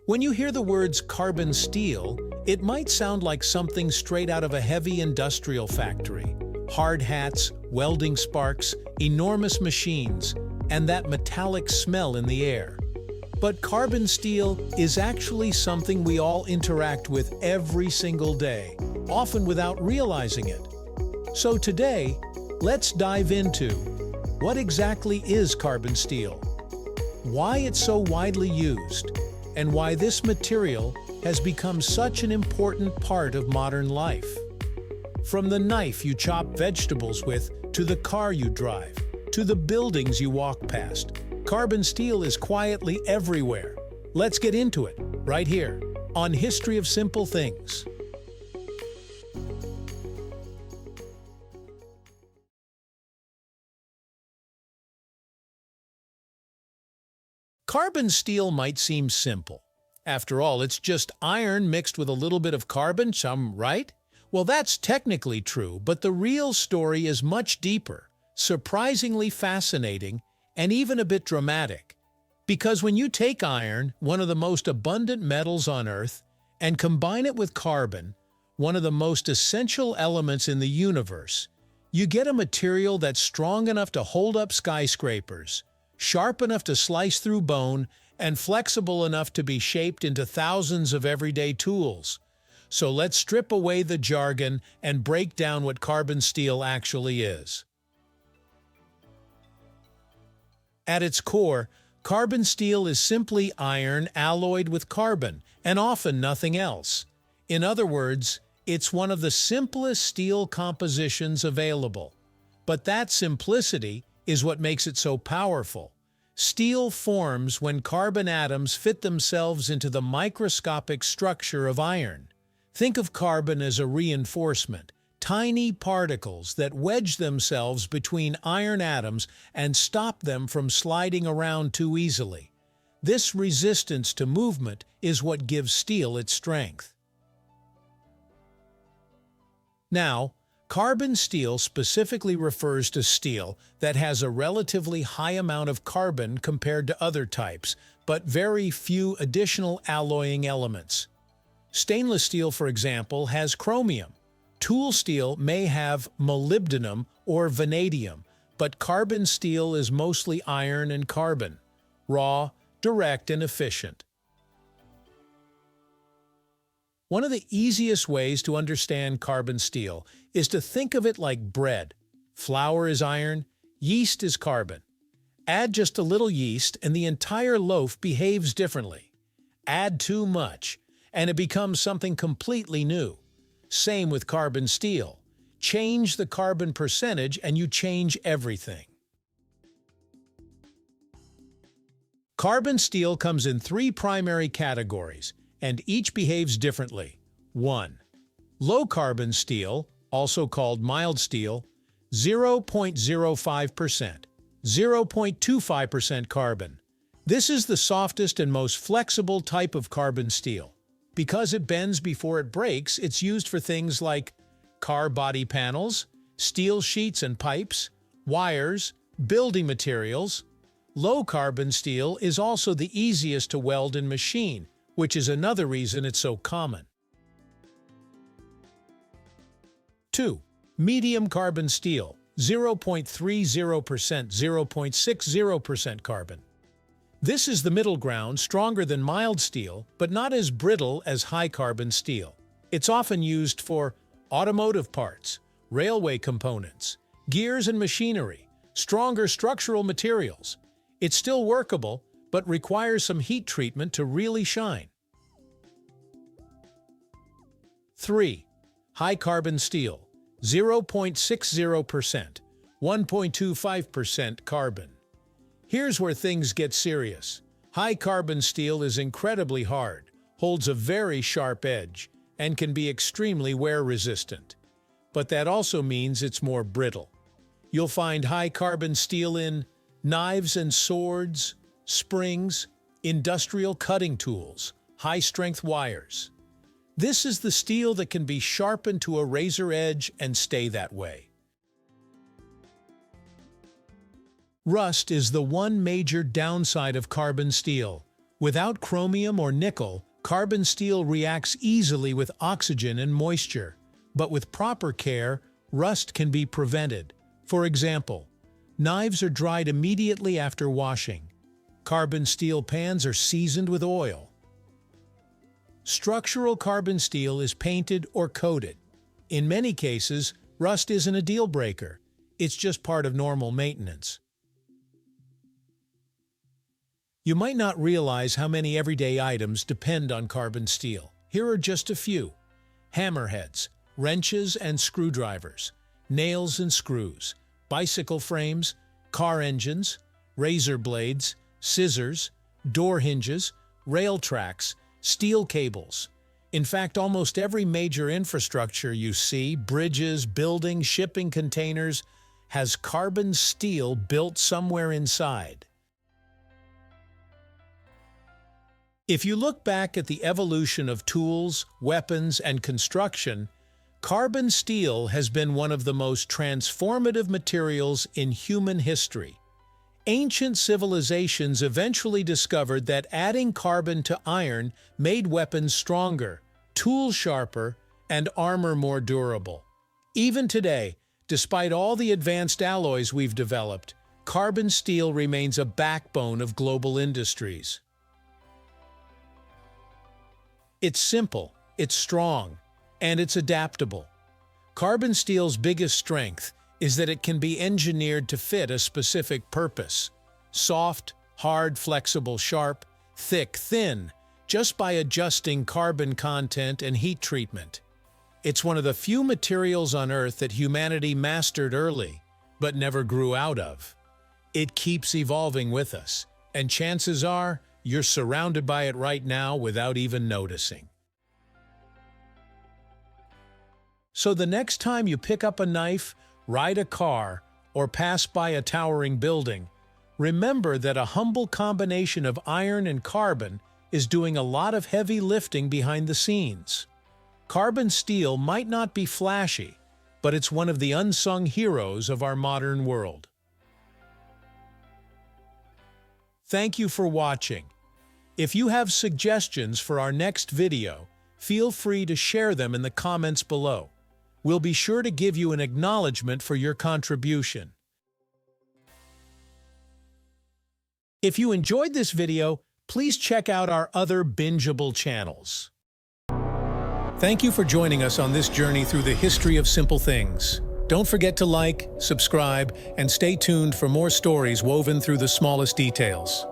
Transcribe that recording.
When you hear the words carbon steel, it might sound like something straight out of a heavy industrial factory. Hard hats, welding sparks, enormous machines, and that metallic smell in the air. But carbon steel is actually something we all interact with every single day, often without realizing it. So today, let's dive into what exactly is carbon steel, why it's so widely used, and why this material has become such an important part of modern life. From the knife you chop vegetables with, to the car you drive, to the buildings you walk past, carbon steel is quietly everywhere. Let's get into it, right here, on History of Simple Things. Carbon steel might seem simple. After all, it's just iron mixed with a little bit of carbon, right? Well, that's technically true, but the real story is much deeper, surprisingly fascinating, and even a bit dramatic. Because when you take iron, one of the most abundant metals on Earth, and combine it with carbon, one of the most essential elements in the universe, you get a material that's strong enough to hold up skyscrapers, sharp enough to slice through bone, and flexible enough to be shaped into thousands of everyday tools. So let's strip away the jargon and break down what carbon steel actually is. At its core, carbon steel is simply iron alloyed with carbon, and often nothing else. In other words, it's one of the simplest steel compositions available. But that simplicity is what makes it so powerful. Steel forms when carbon atoms fit themselves into the microscopic structure of iron. Think of carbon as a reinforcement, tiny particles that wedge themselves between iron atoms and stop them from sliding around too easily. This resistance to movement is what gives steel its strength. Now, carbon steel specifically refers to steel that has a relatively high amount of carbon compared to other types, but very few additional alloying elements. Stainless steel, for example, has chromium. Tool steel may have molybdenum or vanadium, but carbon steel is mostly iron and carbon, raw, direct, and efficient. One of the easiest ways to understand carbon steel is to think of it like bread. Flour is iron, yeast is carbon. Add just a little yeast and the entire loaf behaves differently. Add too much, and it becomes something completely new. Same with carbon steel. Change the carbon percentage and you change everything. Carbon steel comes in three primary categories, and each behaves differently. 1. Low-carbon steel, also called mild steel, 0.05%, 0.25% carbon. This is the softest and most flexible type of carbon steel. Because it bends before it breaks, it's used for things like car body panels, steel sheets and pipes, wires, building materials. Low-carbon steel is also the easiest to weld and machine, which is another reason it's so common. 2. Medium carbon steel, 0.30%, 0.60% carbon. This is the middle ground, stronger than mild steel, but not as brittle as high-carbon steel. It's often used for automotive parts, railway components, gears and machinery, stronger structural materials. It's still workable, but requires some heat treatment to really shine. 3. High-carbon steel, 0.60%, 1.25% carbon. Here's where things get serious. High-carbon steel is incredibly hard, holds a very sharp edge, and can be extremely wear-resistant. But that also means it's more brittle. You'll find high-carbon steel in knives and swords, springs, industrial cutting tools, high-strength wires. This is the steel that can be sharpened to a razor edge and stay that way. Rust is the one major downside of carbon steel. Without chromium or nickel, carbon steel reacts easily with oxygen and moisture, but with proper care, rust can be prevented. For example, knives are dried immediately after washing. Carbon steel pans are seasoned with oil. Structural carbon steel is painted or coated. In many cases, rust isn't a deal breaker. It's just part of normal maintenance. You might not realize how many everyday items depend on carbon steel. Here are just a few: hammerheads, wrenches and screwdrivers, nails and screws, bicycle frames, car engines, razor blades, scissors, door hinges, rail tracks, steel cables. In fact, almost every major infrastructure you see, bridges, buildings, shipping containers, has carbon steel built somewhere inside. If you look back at the evolution of tools, weapons, and construction, carbon steel has been one of the most transformative materials in human history. Ancient civilizations eventually discovered that adding carbon to iron made weapons stronger, tools sharper, and armor more durable. Even today, despite all the advanced alloys we've developed, carbon steel remains a backbone of global industries. It's simple, it's strong, and it's adaptable. Carbon steel's biggest strength is that it can be engineered to fit a specific purpose. Soft, hard, flexible, sharp, thick, thin, just by adjusting carbon content and heat treatment. It's one of the few materials on Earth that humanity mastered early, but never grew out of. It keeps evolving with us, and chances are you're surrounded by it right now without even noticing. So the next time you pick up a knife, ride a car, or pass by a towering building, remember that a humble combination of iron and carbon is doing a lot of heavy lifting behind the scenes. Carbon steel might not be flashy, but it's one of the unsung heroes of our modern world. Thank you for watching. If you have suggestions for our next video, feel free to share them in the comments below. We'll be sure to give you an acknowledgement for your contribution. If you enjoyed this video, please check out our other bingeable channels. Thank you for joining us on this journey through the history of simple things. Don't forget to like, subscribe, and stay tuned for more stories woven through the smallest details.